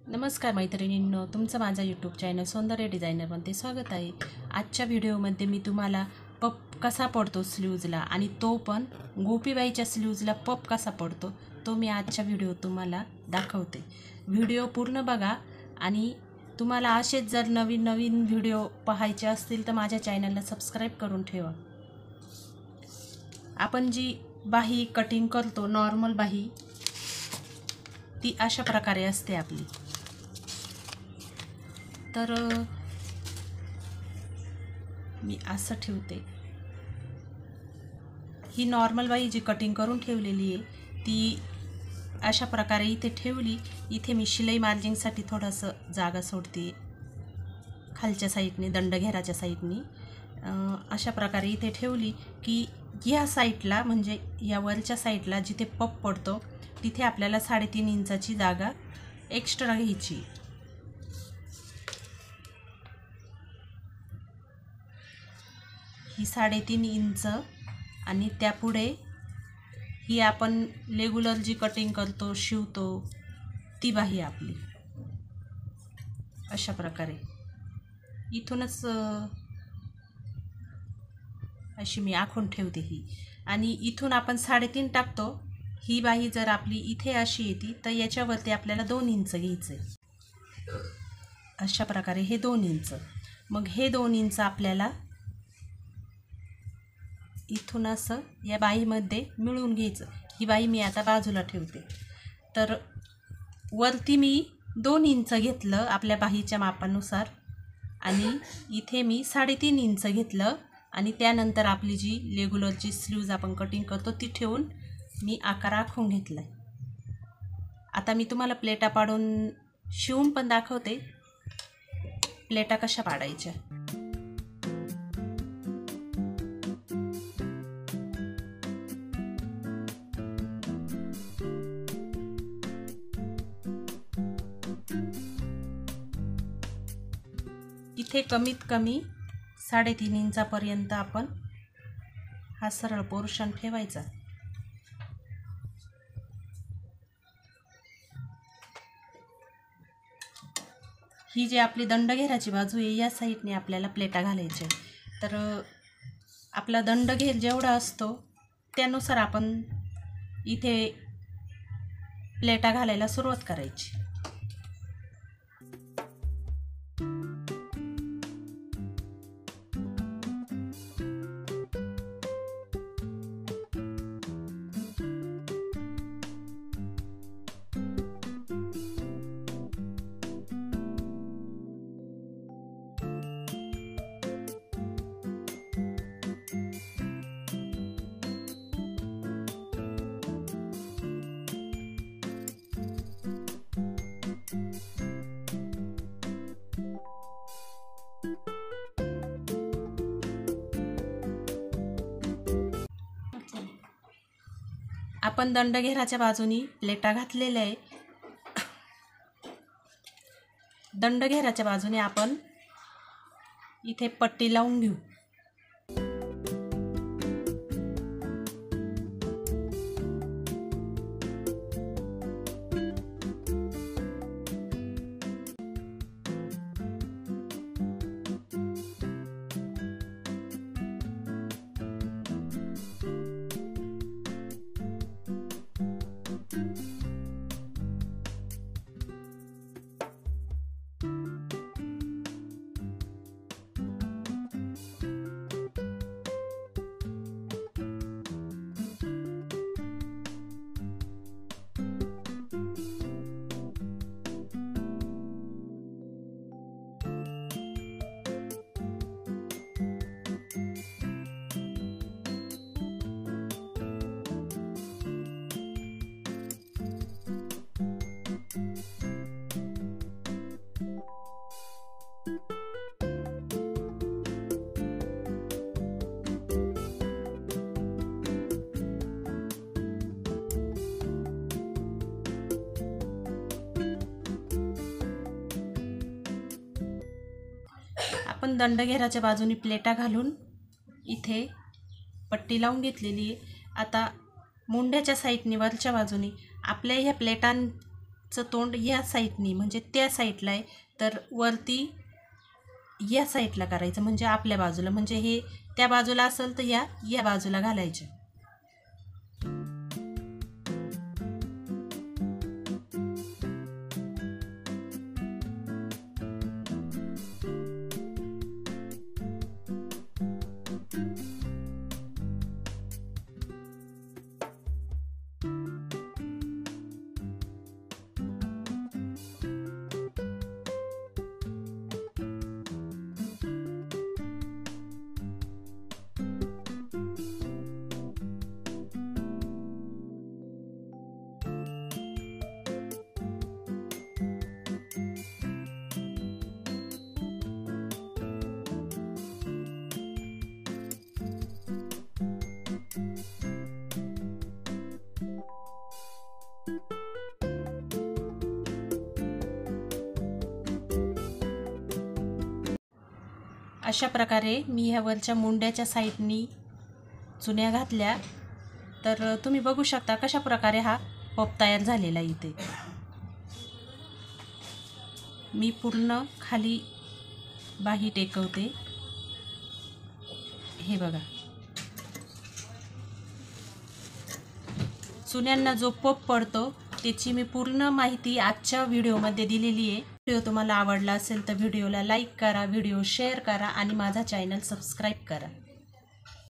नमस्कार मैत्रिणींनो, तुमचं माझा यूट्यूब चॅनल सौंदर्य डिझायनरमध्ये स्वागत आहे। आजच्या व्हिडिओमध्ये मी तुम्हाला पप कसा पडतो स्लीव्जला आणि तो पण गोपीबाईच्या स्लीव्जला पप कसा पडतो तो मी आजच्या व्हिडिओत तुम्हाला दाखवते। व्हिडिओ पूर्ण बघा आणि तुम्हाला असेच जर नवीन व्हिडिओ पाहायचे असतील तर माझ्या चॅनलला सबस्क्राइब करून ठेवा। आपण जी बाही कटिंग करतो नॉर्मल बाही ती अशा प्रकारे असते आपली। तर मी असं ठेवते। ही नॉर्मल बाही जी कटिंग करून ठेवलेली आहे ती अशा प्रकारे इथे ठेवली। इथे मी शिलाई मार्जिंगसाठी थोडंसं जागा सोडते खालच्या साईडने, दंडघेराच्या साईडने। अशा प्रकारे इथे ठेवली की या साईडला म्हणजे या वरच्या साईडला जिथे पप पडतो तिथे आपल्याला 3.5 इंचाची जागा एक्स्ट्रा घ्यायची। ही 3.5 इंच आणि त्यापुढे ही आपण रेग्युलर जी कटिंग करतो शिवतो ती बाही आपली अशा प्रकारे इथूनच अशी मी आखून ठेवते ही। आणि इथून आपण 3.5 टाकतो। ही बाही जर आपली इथे अशी येते तर याच्यावरती आपल्याला 2 इंच घ्यायचे अशा प्रकारे। हे 2 इंच, मग हे 2 इंच आपल्याला इथून असं या बाहीमध्ये मिळून घ्यायचं। ही बाही मी आता बाजूला ठेवते। तर वरती मी 2 इंच घेतलं आपल्या बाहीच्या मापानुसार आणि इथे मी 3.5 इंच घेतलं आणि त्यानंतर आपली जी रेग्युलरची स्लीव्ज आपण कटिंग करतो ती ठेवून मी आकार आखून घेतलाय। आता मी तुम्हाला प्लेटा पाडून शिवून पण दाखवते प्लेटा कशा पाडायच्या। इथे कमीत कमी 3.5 इंचापर्यंत आपण हा सरळ पोर्शन ठेवायचा। ही जी आपली दंडघेराची बाजू आहे या साईडने आपल्याला प्लेटा घालायच्या। तर आपला दंडघेर जेवढा असतो त्यानुसार आपण इथे प्लेटा घालायला सुरुवात करायची। आपण दंडघेराच्या बाजूनी प्लेटा घातलेल्या आहे। दंडघेराच्या बाजूने आपण इथे पट्टी लावून घेऊ। आपण दंडघेराच्या बाजूनी प्लेटा घालून इथे पट्टी लावून घेतलेली आहे। आता मुंड्याच्या साईडने वरच्या बाजूनी आपल्या ह्या प्लेटां चं तोंड या साईडनी म्हणजे त्या साईडला आहे, तर वरती या साईडला करायचं म्हणजे आपल्या बाजूला, म्हणजे हे त्या बाजूला असेल तर या बाजूला घालायचे. अशा प्रकारे मी ह्या वरच्या मुंड्याच्या साईडनी चुन्या घातल्या. तर तुम्ही बघू शकता कशा प्रकारे हा पप तयार झालेला आहे. इथे मी पूर्ण खाली बाही टेकवते. हे बघा, चुन्यांना जो पप पडतो त्याची मी पूर्ण माहिती आजच्या व्हिडिओमध्ये दिलेली आहे. व्हिडिओ तुम्हाला आवडला असेल तर व्हिडिओला लाईक करा, व्हिडिओ शेअर करा आणि माझा चॅनल सबस्क्राईब करा.